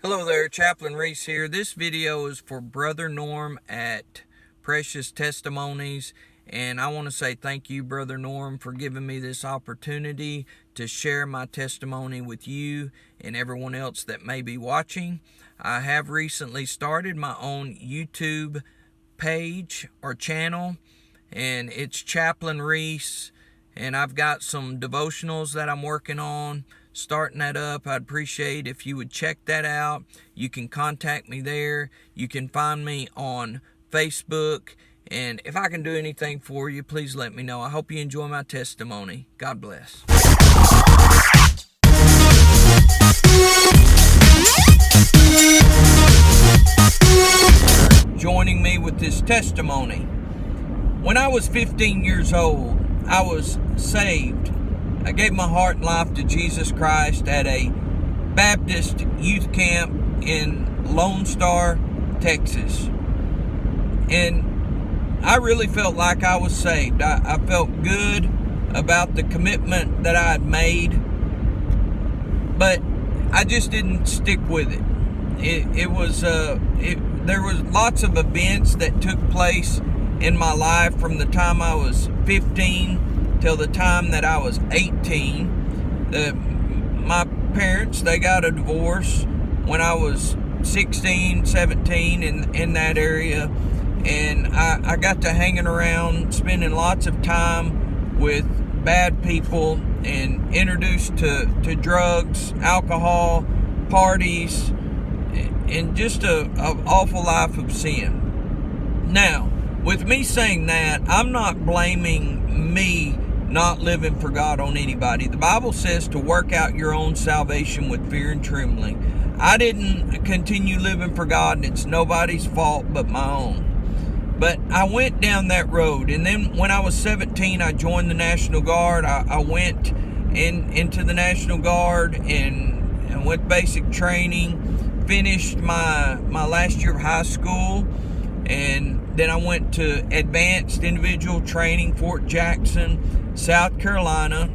Hello there, Chaplain Reece here. This video is for Brother Norm at Precious Testimonies, and I want to say thank you, Brother Norm, for giving me this opportunity to share my testimony with you and everyone else that may be watching. I have recently started my own YouTube page or channel, and it's Chaplain Reece, and I've got some devotionals that I'm working on. Starting that up. I'd appreciate if you would check that out. You can contact me there. You can find me on Facebook. And if I can do anything for you, please let me know. I hope you enjoy my testimony. God bless. Joining me with this testimony. When I was 15 years old, I was saved. I gave my heart and life to Jesus Christ at a Baptist youth camp in Lone Star, Texas. And I really felt like I was saved. I felt good about the commitment that I had made, but I just didn't stick with it. There was lots of events that took place in my life from the time I was 15 till the time that I was 18. My parents, they got a divorce when I was 16, 17 in that area. And I got to hanging around, spending lots of time with bad people and introduced to drugs, alcohol, parties, and just an awful life of sin. Now, with me saying that, I'm not blaming me not living for God on anybody. The Bible says to work out your own salvation with fear and trembling. I didn't continue living for God, and it's nobody's fault but my own. But I went down that road, and then when I was 17, I joined the National Guard. I went into the National Guard and went basic training, finished my last year of high school, and then I went to advanced individual training, Fort Jackson, South Carolina.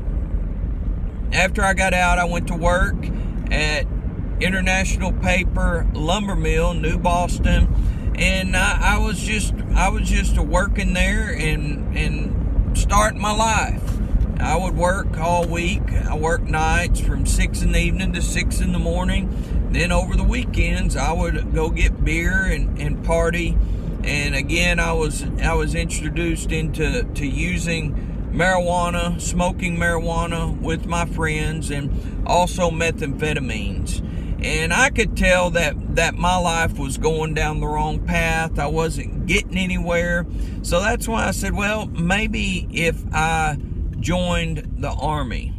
After I got out, I went to work at International Paper Lumber Mill, New Boston, and I was just working there and starting my life. I would work all week. I worked nights from 6 in the evening to 6 in the morning. Then over the weekends, I would go get beer and party. And again, I was introduced into using marijuana, smoking marijuana with my friends, and also methamphetamines. And I could tell that my life was going down the wrong path. I wasn't getting anywhere. So that's why I said, well, maybe if I joined the Army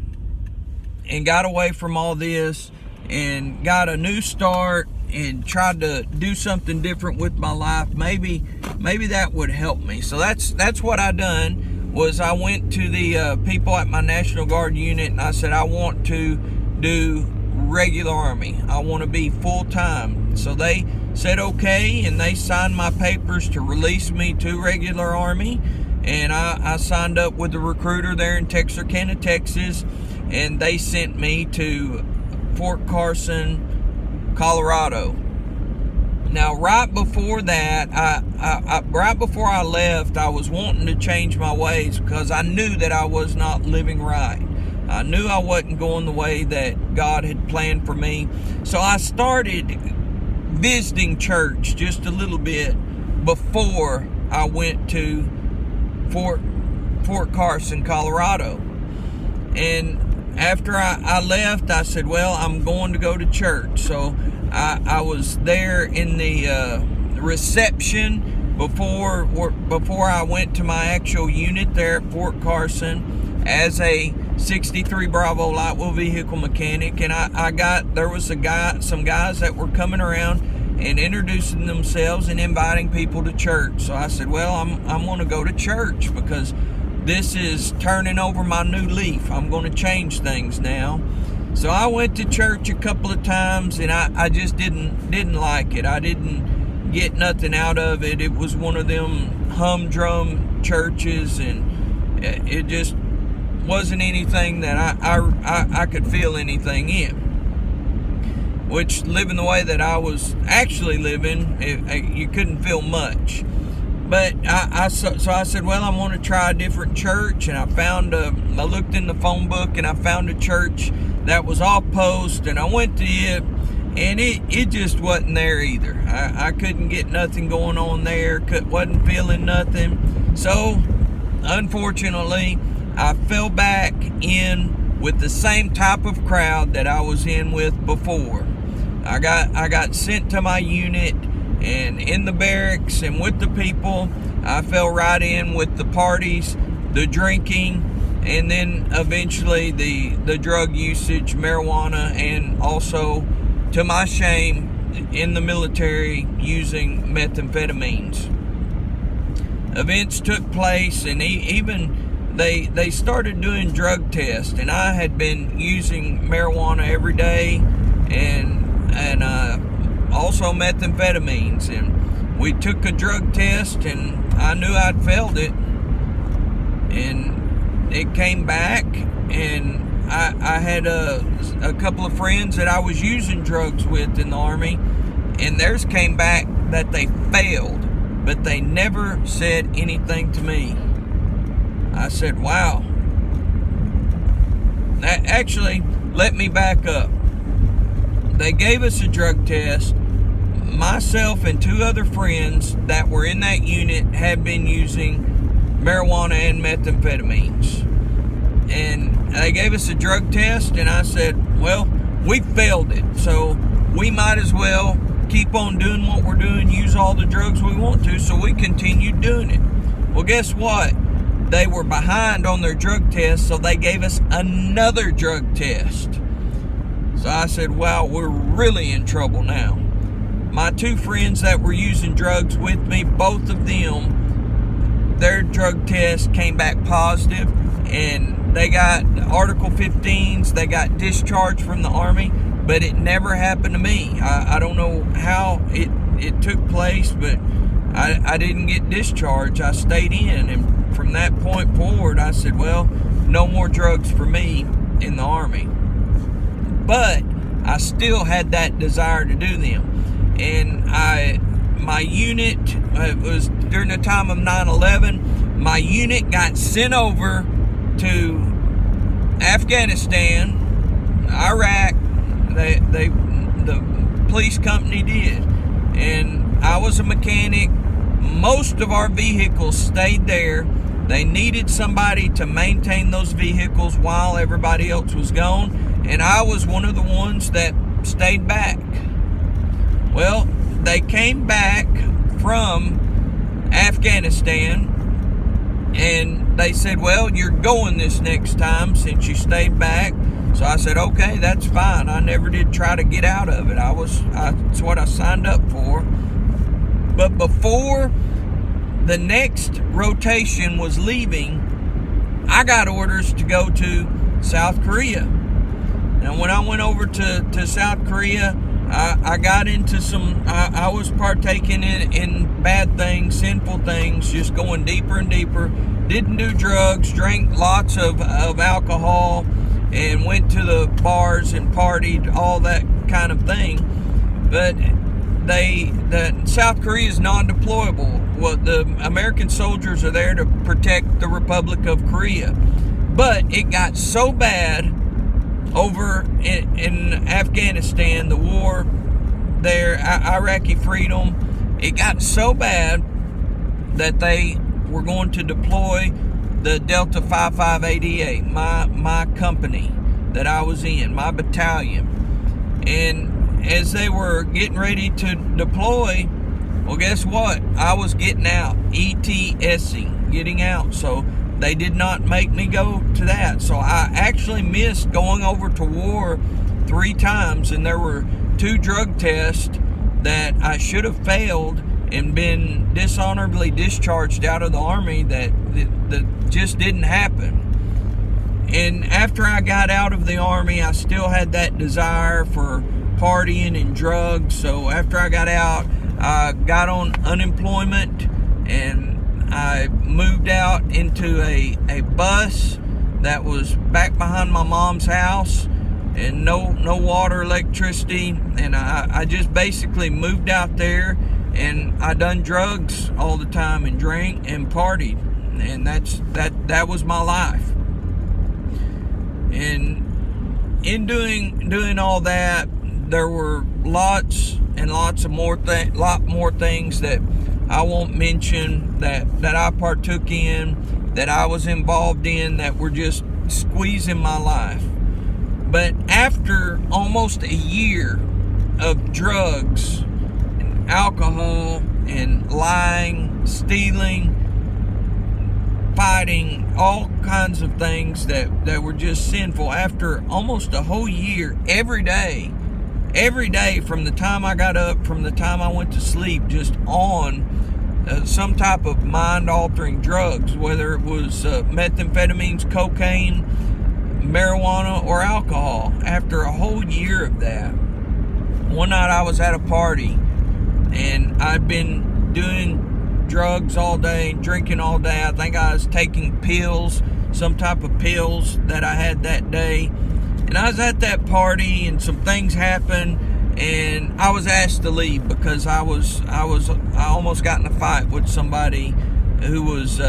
and got away from all this and got a new start and tried to do something different with my life, maybe that would help me. So that's what I done. Was I went to the people at my National Guard unit, and I said, I want to do regular Army. I want to be full-time. So they said okay, and they signed my papers to release me to regular Army. And I signed up with the recruiter there in Texarkana, Texas, and they sent me to Fort Carson, Colorado. Now, right before that, right before I left, I was wanting to change my ways because I knew that I was not living right. I knew I wasn't going the way that God had planned for me. So I started visiting church just a little bit before I went to Fort Carson, Colorado. And after I left, I said, well, I'm going to go to church. So I was there in the reception before I went to my actual unit there at Fort Carson as a 63 Bravo light wheel vehicle mechanic. And there was some guys that were coming around and introducing themselves and inviting people to church. So I said, well, I'm going to go to church because this is turning over my new leaf. I'm going to change things now. So I went to church a couple of times, and I just didn't like it. I didn't get nothing out of it. It was one of them humdrum churches, and it just wasn't anything that I could feel anything in. which living the way that I was actually living, you couldn't feel much. But I said, well, I want to try a different church, and I looked in the phone book, and I found a church that was off post, and I went to it, and it just wasn't there either. I couldn't get nothing going on there, wasn't feeling nothing. So, unfortunately, I fell back in with the same type of crowd that I was in with before. I got sent to my unit, and in the barracks and with the people, I fell right in with the parties, the drinking, and then eventually the drug usage, marijuana, and also, to my shame, in the military, using methamphetamines. Events took place, and even they started doing drug tests, and I had been using marijuana every day, and also methamphetamines, and we took a drug test, and I knew I'd failed it, and it came back, and I had a couple of friends that I was using drugs with in the Army, and theirs came back that they failed, but they never said anything to me. I said, wow. Actually, let me back up. They gave us a drug test. Myself and two other friends that were in that unit had been using marijuana and methamphetamines. And they gave us a drug test, and I said, well, we failed it, so we might as well keep on doing what we're doing, use all the drugs we want to, so we continued doing it. Well, guess what? They were behind on their drug test, so they gave us another drug test. So I said, wow, we're really in trouble now. My two friends that were using drugs with me, both of them, their drug test came back positive, and they got Article 15s, they got discharged from the Army, but it never happened to me. I don't know how it took place, but I didn't get discharged. I stayed in, and from that point forward, I said, well, no more drugs for me in the Army. But I still had that desire to do them. And my unit, it was during the time of 9/11, my unit got sent over to Afghanistan, Iraq. The police company did. And I was a mechanic. Most of our vehicles stayed there. They needed somebody to maintain those vehicles while everybody else was gone. And I was one of the ones that stayed back. Well, they came back from Afghanistan, and they said, well, you're going this next time since you stayed back. So I said, okay, that's fine. I never did try to get out of it. That's what I signed up for. But before the next rotation was leaving, I got orders to go to South Korea. Now, when I went over to South Korea, I got into I was partaking in bad things, sinful things, just going deeper and deeper. Didn't do drugs, drank lots of alcohol, and went to the bars and partied, all that kind of thing. But South Korea is non-deployable. Well, the American soldiers are there to protect the Republic of Korea. But it got so bad over in Afghanistan, the war there, Iraqi freedom, it got so bad that they were going to deploy the Delta 5588, my company that I was in, my battalion. And as they were getting ready to deploy, well, guess what? I was getting out, ETSing, getting out. So they did not make me go to that. So I actually missed going over to war 3 times, and there were 2 drug tests that I should have failed and been dishonorably discharged out of the Army that just didn't happen. And after I got out of the Army, I still had that desire for partying and drugs. So after I got out, I got on unemployment, and I moved out into a bus that was back behind my mom's house, and no water, electricity, and I just basically moved out there, and I done drugs all the time and drank and partied, and that was my life. And in doing all that, there were lots and lots of more things that I won't mention that I partook in, that I was involved in, that were just squeezing my life. But after almost a year of drugs and alcohol and lying, stealing, fighting, all kinds of things that were just sinful, after almost a whole year, every day from the time I got up, from the time I went to sleep, just on some type of mind-altering drugs, whether it was methamphetamines, cocaine, marijuana, or alcohol. After a whole year of that, one night I was at a party, and I'd been doing drugs all day and drinking all day. I think I was taking pills, some type of pills that I had that day. And I was at that party, and some things happened, and I was asked to leave because I almost got in a fight with somebody who was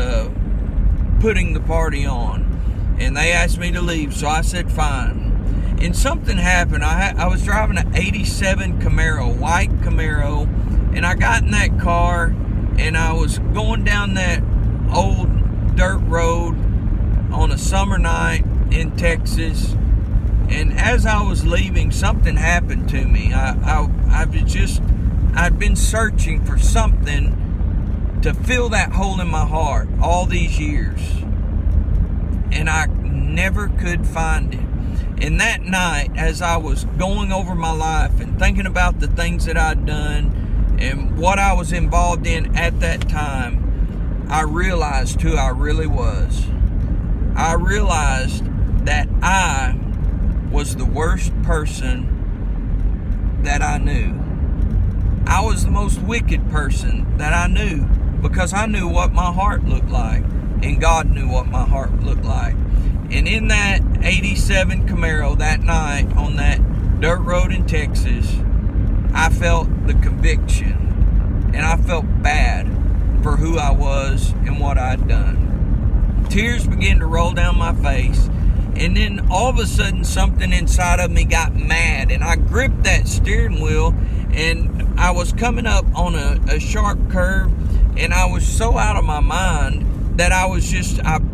putting the party on, and they asked me to leave, so I said fine. And something happened. I was driving an 87 Camaro, white Camaro, and I got in that car, and I was going down that old dirt road on a summer night in Texas. And as I was leaving, something happened to me. I'd been searching for something to fill that hole in my heart all these years, and I never could find it. And that night, as I was going over my life and thinking about the things that I'd done and what I was involved in at that time, I realized who I really was. I realized that I was the worst person that I knew. I was the most wicked person that I knew, because I knew what my heart looked like, and God knew what my heart looked like. And in that 87 Camaro that night on that dirt road in Texas, I felt the conviction, and I felt bad for who I was and what I'd done. Tears began to roll down my face. And then all of a sudden, something inside of me got mad, and I gripped that steering wheel, and I was coming up on a sharp curve, and I was so out of my mind that I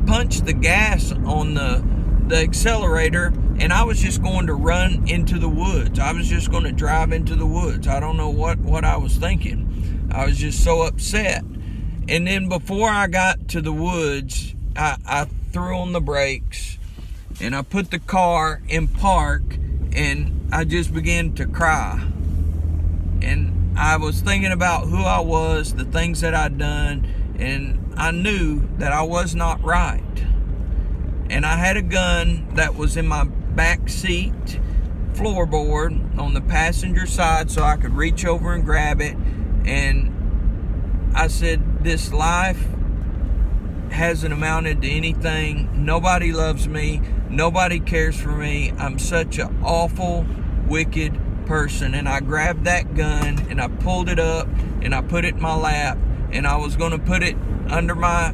punched the gas on the accelerator, and I was just going to run into the woods. I was just going to drive into the woods. I don't know what I was thinking. I was just so upset. And then before I got to the woods, I threw on the brakes, and I put the car in park, and I just began to cry. And I was thinking about who I was, the things that I'd done, and I knew that I was not right. And I had a gun that was in my back seat floorboard on the passenger side, so I could reach over and grab it. And I said, this life hasn't amounted to anything. Nobody loves me. Nobody cares for me. I'm such an awful, wicked person. And I grabbed that gun, and I pulled it up, and I put it in my lap, and I was going to put it under my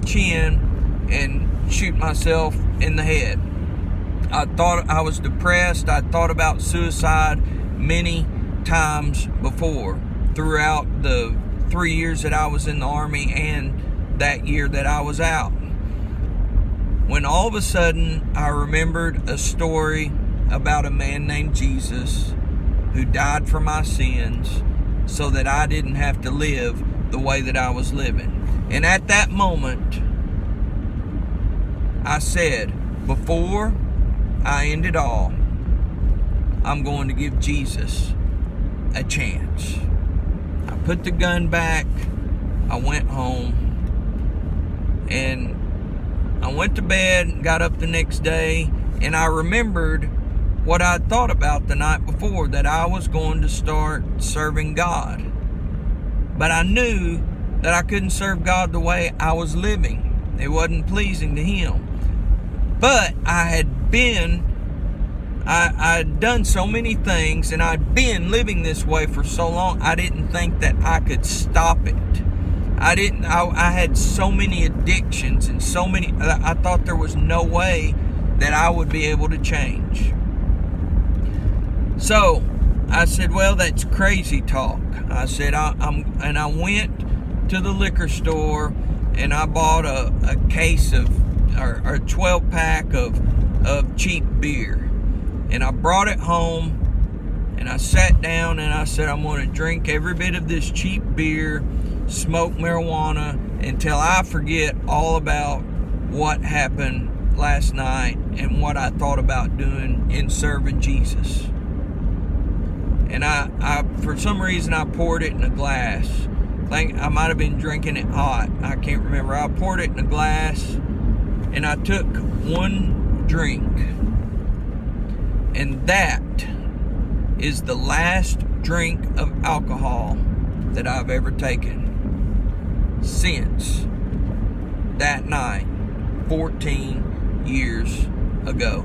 chin and shoot myself in the head. I thought I was depressed. I thought about suicide many times before, throughout the 3 years that I was in the Army and that year that I was out. When all of a sudden I remembered a story about a man named Jesus who died for my sins so that I didn't have to live the way that I was living. And at that moment, I said, before I end it all, I'm going to give Jesus a chance. I put the gun back. I went home. And I went to bed, got up the next day, and I remembered what I thought about the night before, that I was going to start serving God. But I knew that I couldn't serve God the way I was living. It wasn't pleasing to Him. But I had been I'd done so many things, and I'd been living this way for so long, I didn't think that I could stop it. I had so many addictions and so many, I thought there was no way that I would be able to change. So I said, well, that's crazy talk. I said, and I went to the liquor store and I bought a case of, or a 12-pack of cheap beer. And I brought it home and I sat down and I said, I'm going to drink every bit of this cheap beer, smoke marijuana until I forget all about what happened last night and what I thought about doing in serving Jesus. And I for some reason, I poured it in a glass. I think I might have been drinking it hot. I can't remember. I poured it in a glass and I took one drink. And that is the last drink of alcohol that I've ever taken since that night 14 years ago.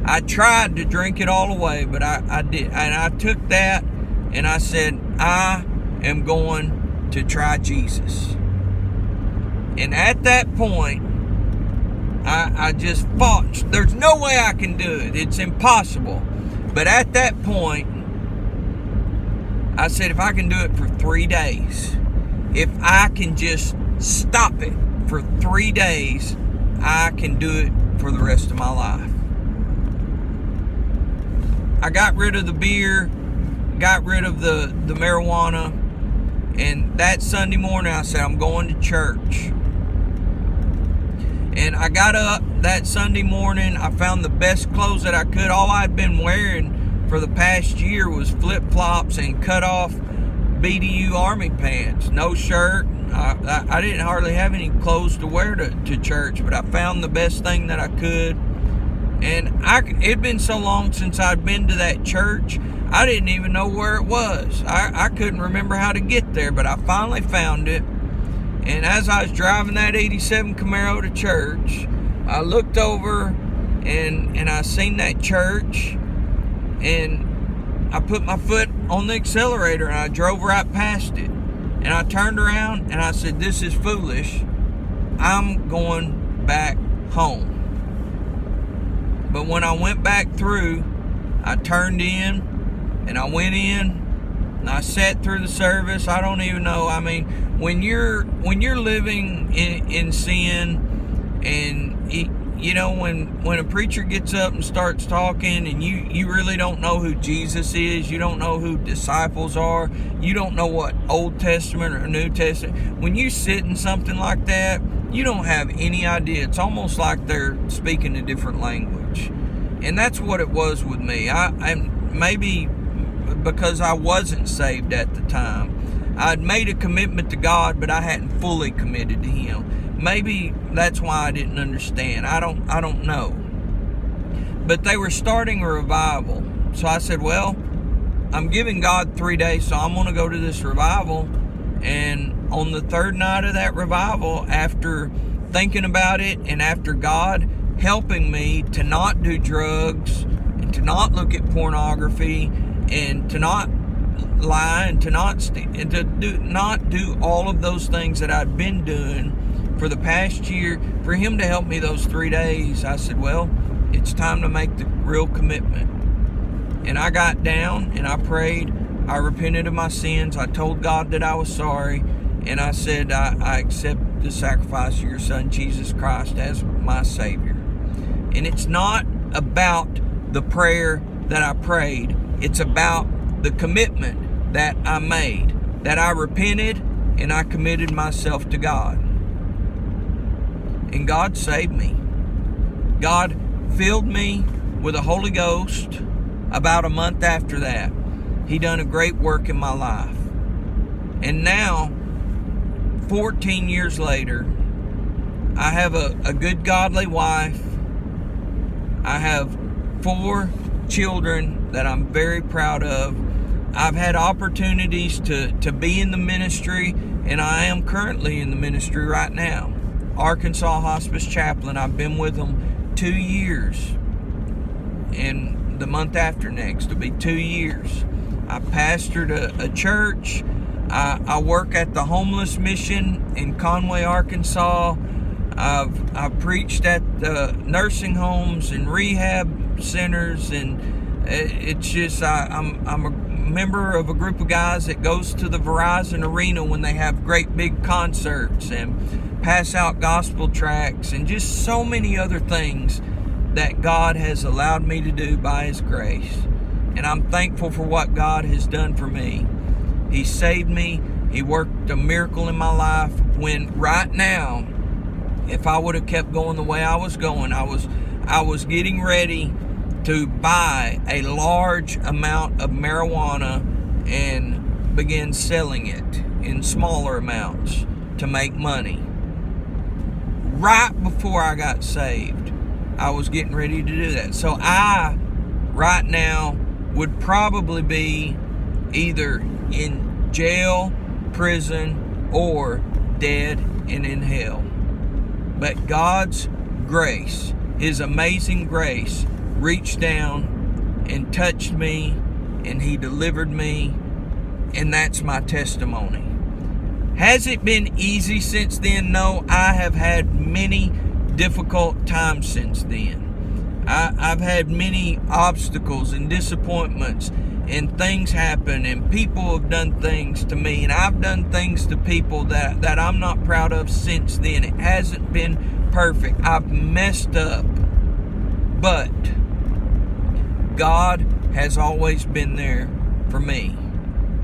I tried to drink it all away, but I did. And I took that and I said, I am going to try Jesus. And at that point, I just fought. There's no way I can do it. It's impossible. But at that point, I said, if I can do it for 3 days, if I can just stop it for 3 days, I can do it for the rest of my life. I got rid of the beer, got rid of the marijuana, and that Sunday morning I said, I'm going to church. And I got up that Sunday morning. I found the best clothes that I could. All I'd been wearing for the past year was flip-flops and cut-off BDU Army pants. No shirt. I didn't hardly have any clothes to wear to church, but I found the best thing that I could. And it'd been so long since I'd been to that church, I didn't even know where it was. I couldn't remember how to get there, but I finally found it. And as I was driving that 87 Camaro to church, I looked over and I seen that church, and I put my foot on the accelerator and I drove right past it. And I turned around and I said, this is foolish. I'm going back home. But when I went back through, I turned in and I went in and I sat through the service. I don't even know. I mean, when you're living in sin, and you know, when a preacher gets up and starts talking and you really don't know who Jesus is, you don't know who disciples are, you don't know what Old Testament or New Testament, when you sit in something like that, you don't have any idea. It's almost like they're speaking a different language. And that's what it was with me. I maybe because I wasn't saved at the time, I'd made a commitment to God, but I hadn't fully committed to Him. Maybe that's why I didn't understand. I don't know. But they were starting a revival. So I said, well, I'm giving God 3 days, so I'm going to go to this revival. And on the third night of that revival, after thinking about it and after God helping me to not do drugs and to not look at pornography and to not lie and to not do all of those things that I'd been doing for the past year, for Him to help me those 3 days, I said, well, it's time to make the real commitment. And I got down and I prayed. I repented of my sins. I told God that I was sorry. And I said, I accept the sacrifice of your Son, Jesus Christ, as my Savior. And it's not about the prayer that I prayed. It's about the commitment that I made, that I repented and I committed myself to God. And God saved me. God filled me with the Holy Ghost about a month after that. He done a great work in my life. And now, 14 years later, I have a good godly wife. I have 4 children that I'm very proud of. I've had opportunities to be in the ministry, and I am currently in the ministry right now. Arkansas Hospice Chaplain. I've been with them 2 years. and the month after next will be 2 years. I pastored a church. I work at the homeless mission in Conway, Arkansas. I've preached at the nursing homes and rehab centers, and it's just I'm a member of a group of guys that goes to the Verizon Arena when they have great big concerts, and pass out gospel tracts, and just so many other things that God has allowed me to do by His grace. And I'm thankful for what God has done for me. He saved me. He worked a miracle in my life when right now, if I would have kept going the way I was going, I was getting ready to buy a large amount of marijuana and begin selling it in smaller amounts to make money. Right before I got saved, I was getting ready to do that. So I, right now, would probably be either in jail, prison, or dead and in hell. But God's grace, His amazing grace, reached down and touched me, and He delivered me, and that's my testimony. Has it been easy since then? No, I have had many difficult times since then. I've had many obstacles and disappointments, and things happen, and people have done things to me, and I've done things to people that I'm not proud of since then. It hasn't been perfect. I've messed up, but God has always been there for me.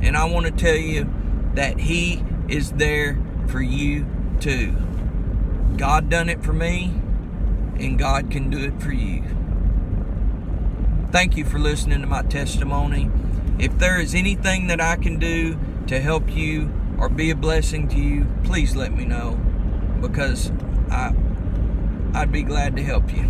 And I want to tell you that He is there for you too. God done it for me, and God can do it for you. Thank you for listening to my testimony. If there is anything that I can do to help you or be a blessing to you, please let me know, because I'd be glad to help you.